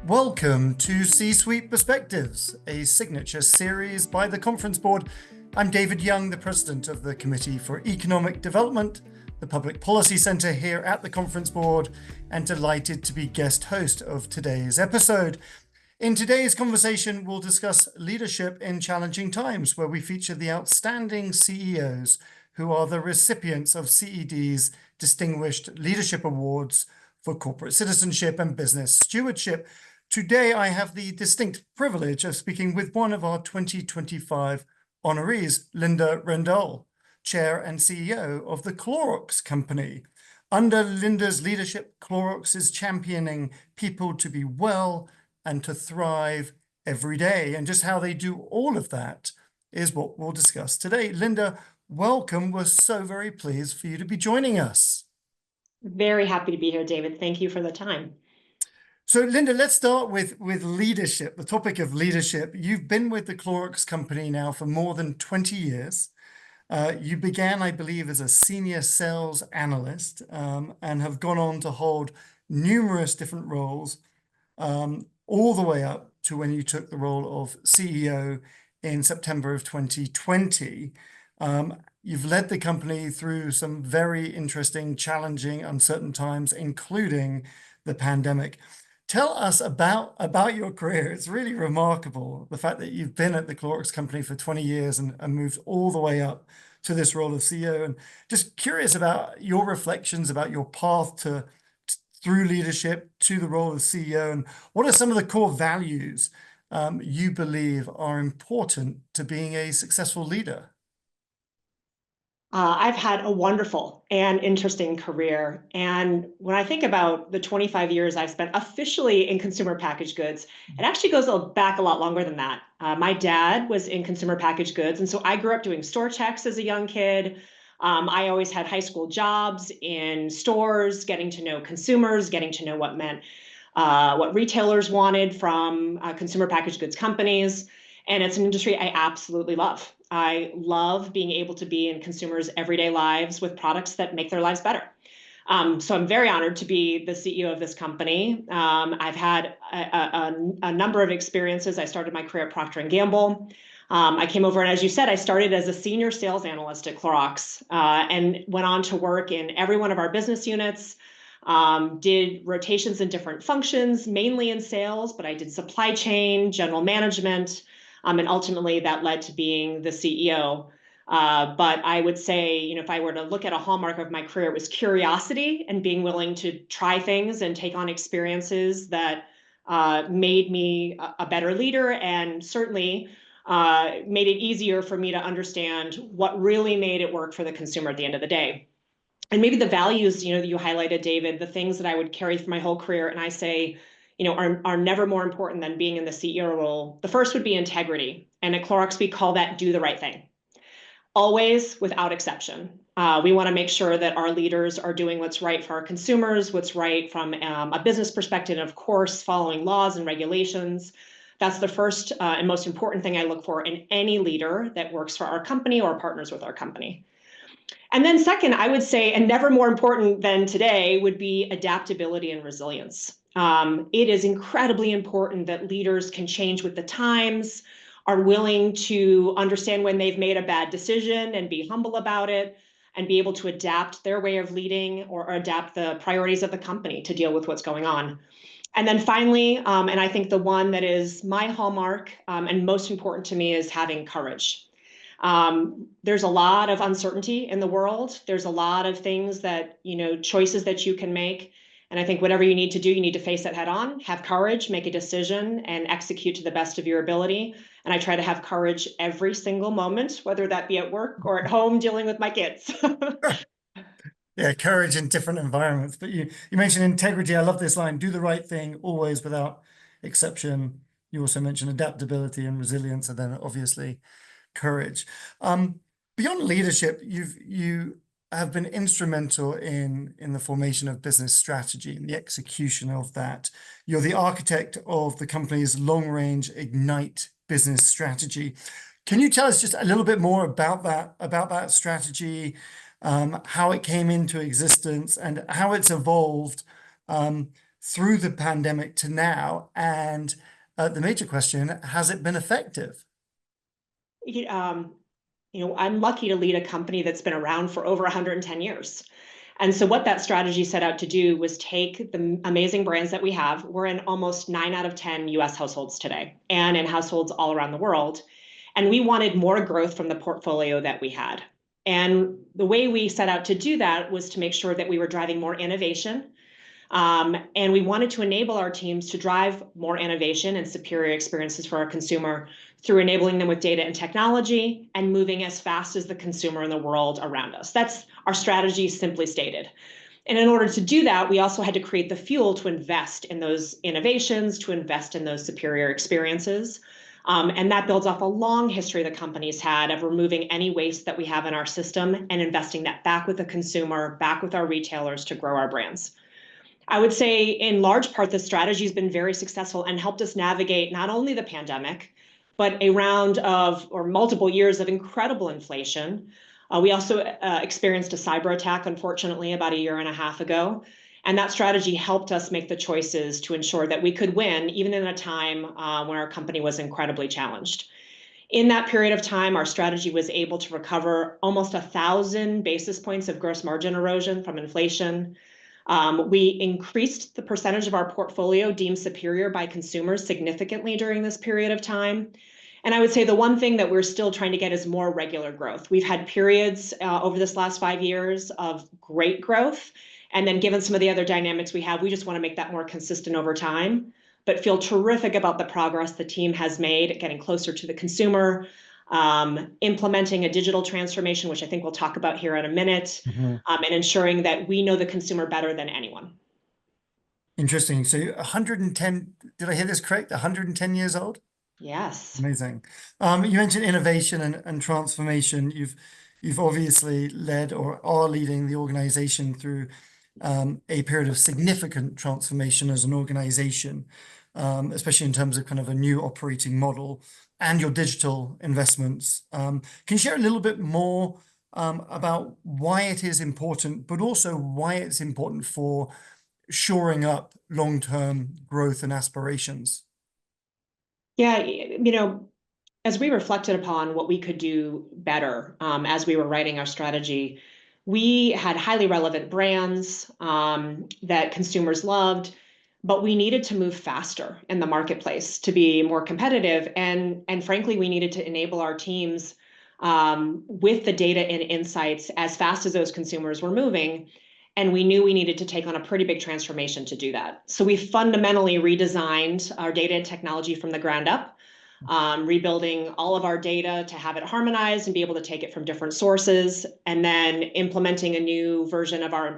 Welcome to C-Suite Perspectives, a signature series by the Conference Board. I'm David Young, the President of the Committee for Economic Development, the Public Policy Centre here at the Conference Board, and delighted to be guest host of today's episode. In today's conversation, we'll discuss leadership in challenging times, where we feature the outstanding CEOs who are the recipients of CED's Distinguished Leadership Awards for Corporate Citizenship and Business Stewardship. Today, I have the distinct privilege of speaking with one of our 2025 honorees, Linda Rendle, Chair and CEO of the Clorox Company. Under Linda's leadership, Clorox is championing people to be well and to thrive every day. And just how they do all of that is what we'll discuss today. Linda, welcome. We're so very pleased for you to be joining us. Very happy to be here, David. Thank you for the time. So, Linda, let's start with leadership, the topic of leadership. You've been with the Clorox Company now for more than 20 years. You began, I believe, as a senior sales analyst and have gone on to hold numerous different roles, all the way up to when you took the role of CEO in September of 2020. You've led the company through some very interesting, challenging, uncertain times, including the pandemic. Tell us about your career. It's really remarkable, the fact that you've been at the Clorox Company for 20 years and moved all the way up to this role of CEO. And just curious about your reflections about your path through leadership to the role of CEO, and what are some of the core values you believe are important to being a successful leader? I've had a wonderful and interesting career. And when I think about the 25 years I've spent officially in consumer packaged goods, it actually goes back a lot longer than that. My dad was in consumer packaged goods. And so I grew up doing store checks as a young kid. I always had high school jobs in stores, getting to know consumers, getting to know what retailers wanted from consumer packaged goods companies. And it's an industry I absolutely love. I love being able to be in consumers' everyday lives with products that make their lives better. So I'm very honored to be the CEO of this company. I've had a number of experiences. I started my career at Procter & Gamble. I came over, and as you said, I started as a senior sales analyst at Clorox and went on to work in every one of our business units, did rotations in different functions, mainly in sales, but I did supply chain, general management, and ultimately that led to being the CEO. But I would say, if I were to look at a hallmark of my career, it was curiosity and being willing to try things and take on experiences that made me a better leader, and certainly made it easier for me to understand what really made it work for the consumer at the end of the day. And maybe the values, that you highlighted, David, the things that I would carry for my whole career, and I say, are never more important than being in the CEO role. The first would be integrity. And at Clorox, we call that do the right thing. Always, without exception. We want to make sure that our leaders are doing what's right for our consumers, what's right from a business perspective, and of course, following laws and regulations. That's the first and most important thing I look for in any leader that works for our company or partners with our company. And then second, I would say, and never more important than today, would be adaptability and resilience. It is incredibly important that leaders can change with the times, are willing to understand when they've made a bad decision and be humble about it, and be able to adapt their way of leading or adapt the priorities of the company to deal with what's going on. And then finally, and I think the one that is my hallmark and most important to me, is having courage. There's a lot of uncertainty in the world. There's a lot of things that, choices that you can make. And I think whatever you need to do, you need to face it head on, have courage, make a decision, and execute to the best of your ability. And I try to have courage every single moment, whether that be at work or at home dealing with my kids. Yeah, courage in different environments. But you mentioned integrity. I love this line: do the right thing, always, without exception. You also mentioned adaptability and resilience, and then obviously courage. Beyond leadership, you have been instrumental in the formation of business strategy and the execution of that. You're the architect of the company's long-range Ignite business strategy. Can you tell us just a little bit more about that strategy, how it came into existence, and how it's evolved through the pandemic to now? And the major question, has it been effective? You- Um, I'm lucky to lead a company that's been around for over 110 years. And so what that strategy set out to do was take the amazing brands that we have. We're in almost 9 out of 10 US households today and in households all around the world. And we wanted more growth from the portfolio that we had. And the way we set out to do that was to make sure that we were driving more innovation. And we wanted to enable our teams to drive more innovation and superior experiences for our consumer through enabling them with data and technology and moving as fast as the consumer in the world around us. That's our strategy, simply stated. And in order to do that, we also had to create the fuel to invest in those innovations, to invest in those superior experiences. And that builds off a long history the company's had of removing any waste that we have in our system and investing that back with the consumer, back with our retailers to grow our brands. I would say in large part, the strategy has been very successful and helped us navigate not only the pandemic, but a round of or multiple years of incredible inflation. We also experienced a cyber attack, unfortunately, about a year and a half ago. And that strategy helped us make the choices to ensure that we could win, even in a time when our company was incredibly challenged. In that period of time, our strategy was able to recover almost 1,000 basis points of gross margin erosion from inflation. We increased the percentage of our portfolio deemed superior by consumers significantly during this period of time. And I would say the one thing that we're still trying to get is more regular growth. We've had periods over this last 5 years of great growth. And then given some of the other dynamics we have, we just want to make that more consistent over time, but feel terrific about the progress the team has made, getting closer to the consumer, implementing a digital transformation, which I think we'll talk about here in a minute, and ensuring that we know the consumer better than anyone. Interesting. So 110, did I hear this correct? 110 years old? Yes. Amazing. You mentioned innovation and transformation. You've obviously led or are leading the organization through a period of significant transformation as an organization, especially in terms of kind of a new operating model and your digital investments. Can you share a little bit more about why it is important, but also why it's important for shoring up long-term growth and aspirations? Yeah, as we reflected upon what we could do better as we were writing our strategy, we had highly relevant brands that consumers loved, but we needed to move faster in the marketplace to be more competitive. And frankly, we needed to enable our teams with the data and insights as fast as those consumers were moving. And we knew we needed to take on a pretty big transformation to do that. So we fundamentally redesigned our data and technology from the ground up, rebuilding all of our data to have it harmonized and be able to take it from different sources, and then implementing a new version of our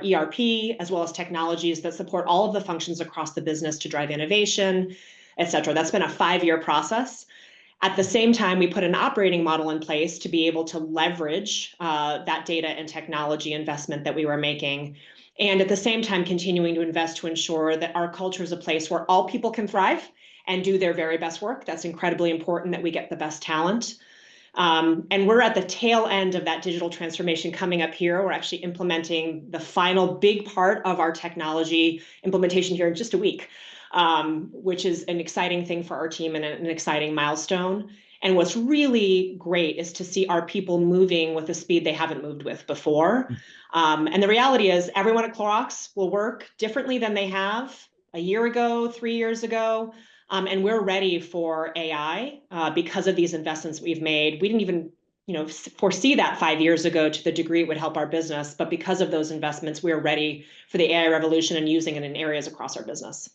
ERP, as well as technologies that support all of the functions across the business to drive innovation, et cetera. That's been a 5-year process. At the same time, we put an operating model in place to be able to leverage that data and technology investment that we were making. And at the same time, continuing to invest to ensure that our culture is a place where all people can thrive and do their very best work. That's incredibly important that we get the best talent. And we're at the tail end of that digital transformation coming up here. We're actually implementing the final big part of our technology implementation here in just a week. Which is an exciting thing for our team and an exciting milestone. And what's really great is to see our people moving with the speed they haven't moved with before. And the reality is everyone at Clorox will work differently than they have a year ago, 3 years ago. And we're ready for AI because of these investments we've made. We didn't even foresee that 5 years ago to the degree it would help our business. But because of those investments, we are ready for the AI revolution and using it in areas across our business.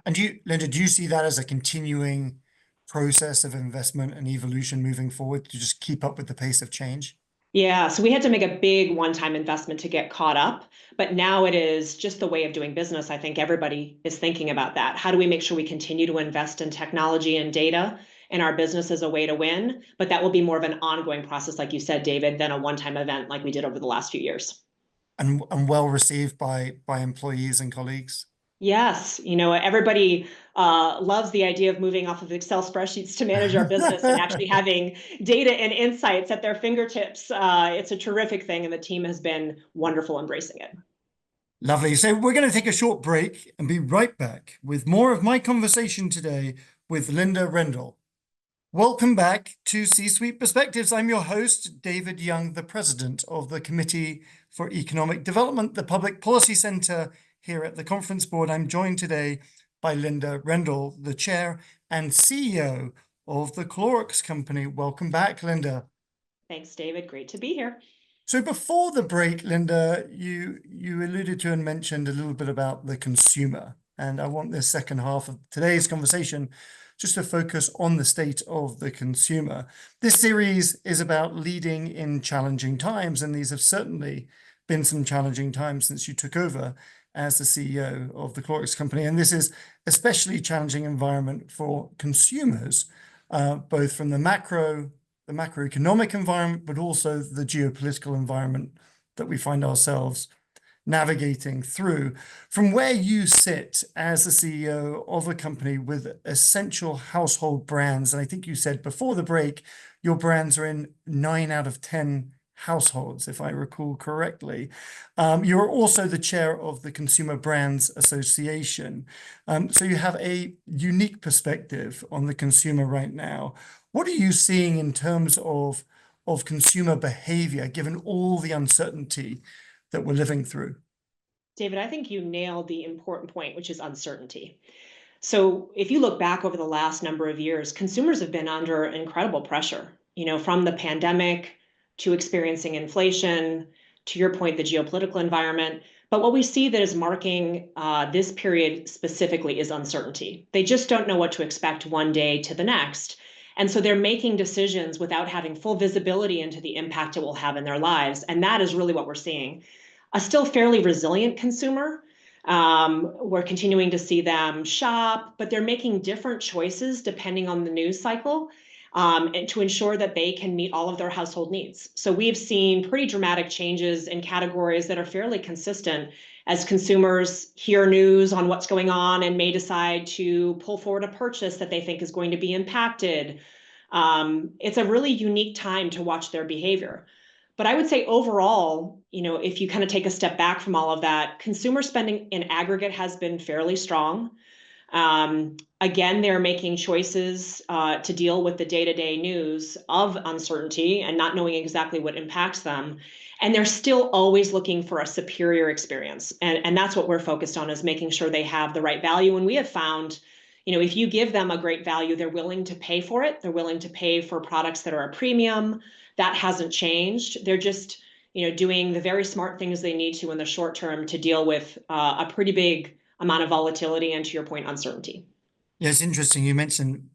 And Linda, do you see that as a continuing process of investment and evolution moving forward to just keep up with the pace of change? Yeah, so we had to make a big one-time investment to get caught up, but now it is just the way of doing business. I think everybody is thinking about that. How do we make sure we continue to invest in technology and data in our business as a way to win? But that will be more of an ongoing process, like you said, David, than a one-time event like we did over the last few years. And well received by employees and colleagues? Yes, everybody loves the idea of moving off of Excel spreadsheets to manage our business and actually having data and insights at their fingertips. It's a terrific thing, and the team has been wonderful embracing it. Lovely. So we're going to take a short break and be right back with more of my conversation today with Linda Rendle. Welcome back to C-Suite Perspectives. I'm your host, David Young, the president of the Committee for Economic Development, the Public Policy Center here at the Conference Board. I'm joined today by Linda Rendle, the chair and CEO of the Clorox Company. Welcome back, Linda. Thanks, David. Great to be here. So before the break, Linda, you alluded to and mentioned a little bit about the consumer. And I want this second half of today's conversation just to focus on the state of the consumer. This series is about leading in challenging times, and these have certainly been some challenging times since you took over as the CEO of the Clorox Company. And this is especially challenging environment for consumers, both from the macroeconomic environment, but also the geopolitical environment that we find ourselves navigating through. From where you sit as the CEO of a company with essential household brands, and I think you said before the break, your brands are in 9 out of 10 households, if I recall correctly. You're also the chair of the Consumer Brands Association. So you have a unique perspective on the consumer right now. What are you seeing in terms of consumer behavior, given all the uncertainty that we're living through? David, I think you nailed the important point, which is uncertainty. So if you look back over the last number of years, consumers have been under incredible pressure, from the pandemic to experiencing inflation, to your point, the geopolitical environment. But what we see that is marking this period specifically is uncertainty. They just don't know what to expect one day to the next. And so they're making decisions without having full visibility into the impact it will have in their lives. And that is really what we're seeing. A still fairly resilient consumer. We're continuing to see them shop, but they're making different choices depending on the news cycle, and to ensure that they can meet all of their household needs. So we've seen pretty dramatic changes in categories that are fairly consistent as consumers hear news on what's going on and may decide to pull forward a purchase that they think is going to be impacted. It's a really unique time to watch their behavior. But I would say overall, if you kind of take a step back from all of that, consumer spending in aggregate has been fairly strong. Again, they're making choices to deal with the day-to-day news of uncertainty and not knowing exactly what impacts them. And they're still always looking for a superior experience. And that's what we're focused on, is making sure they have the right value. And we have found, if you give them a great value, they're willing to pay for it. They're willing to pay for products that are a premium. That hasn't changed. They're just, doing the very smart things they need to in the short term to deal with a pretty big amount of volatility and, to your point, uncertainty. Yeah, it's interesting. You mentioned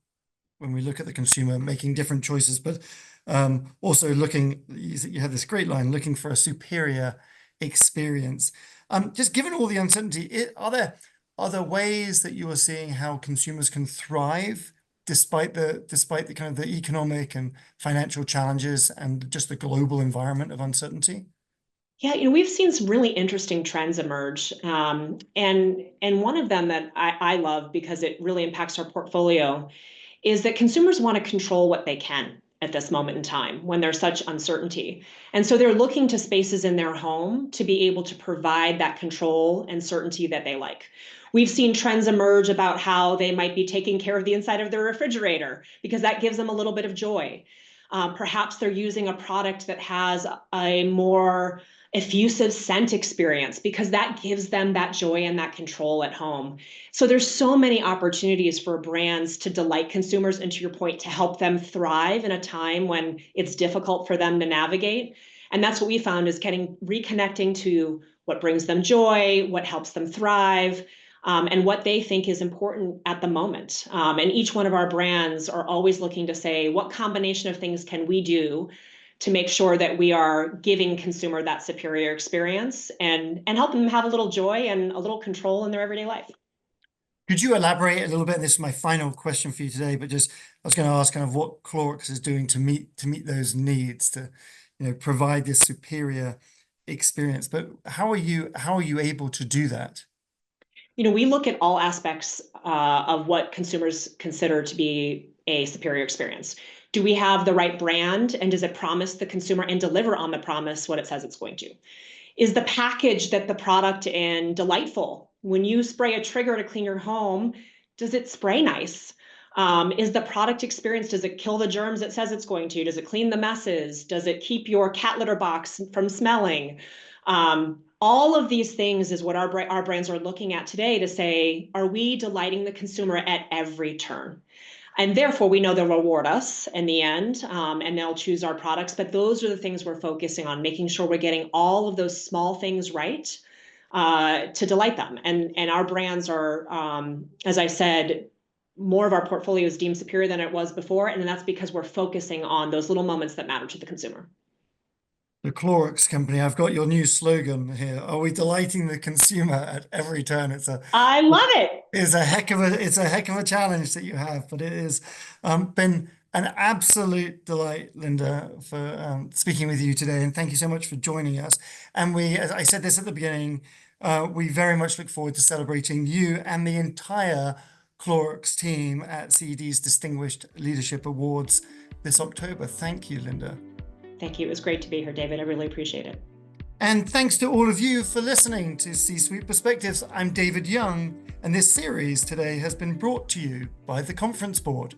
when we look at the consumer making different choices, but also you had this great line, looking for a superior experience. Just given all the uncertainty, are there ways that you are seeing how consumers can thrive despite the kind of the economic and financial challenges and just the global environment of uncertainty? Yeah, we've seen some really interesting trends emerge. And one of them that I love, because it really impacts our portfolio, is that consumers want to control what they can at this moment in time when there's such uncertainty. And so they're looking to spaces in their home to be able to provide that control and certainty that they like. We've seen trends emerge about how they might be taking care of the inside of their refrigerator because that gives them a little bit of joy. Perhaps they're using a product that has a more effusive scent experience because that gives them that joy and that control at home. So there's so many opportunities for brands to delight consumers, and to your point, to help them thrive in a time when it's difficult for them to navigate. And that's what we found, is reconnecting to what brings them joy, what helps them thrive, and what they think is important at the moment. And each one of our brands are always looking to say, what combination of things can we do to make sure that we are giving consumer that superior experience and help them have a little joy and a little control in their everyday life. Could you elaborate a little bit? This is my final question for you today, but just I was going to ask kind of what Clorox is doing to meet those needs, to provide this superior experience. But how are you able to do that? We look at all aspects of what consumers consider to be a superior experience. Do we have the right brand, and does it promise the consumer and deliver on the promise what it says it's going to? Is the package that the product in delightful? When you spray a trigger to clean your home, does it spray nice? Is the product experience, does it kill the germs it says it's going to? Does it clean the messes? Does it keep your cat litter box from smelling? All of these things is what our brands are looking at today to say, are we delighting the consumer at every turn? And therefore, we know they'll reward us in the end, and they'll choose our products. But those are the things we're focusing on, making sure we're getting all of those small things right to delight them. And our brands are, as I said, more of our portfolio is deemed superior than it was before. And that's because we're focusing on those little moments that matter to the consumer. The Clorox Company, I've got your new slogan here. Are we delighting the consumer at every turn? I love it. It's a heck of a challenge that you have, but it has been an absolute delight, Linda, for speaking with you today, and thank you so much for joining us. And as I said this at the beginning, we very much look forward to celebrating you and the entire Clorox team at CED's Distinguished Leadership Awards this October. Thank you, Linda. Thank you. It was great to be here, David. I really appreciate it. And thanks to all of you for listening to C-Suite Perspectives. I'm David Young, and this series today has been brought to you by the Conference Board.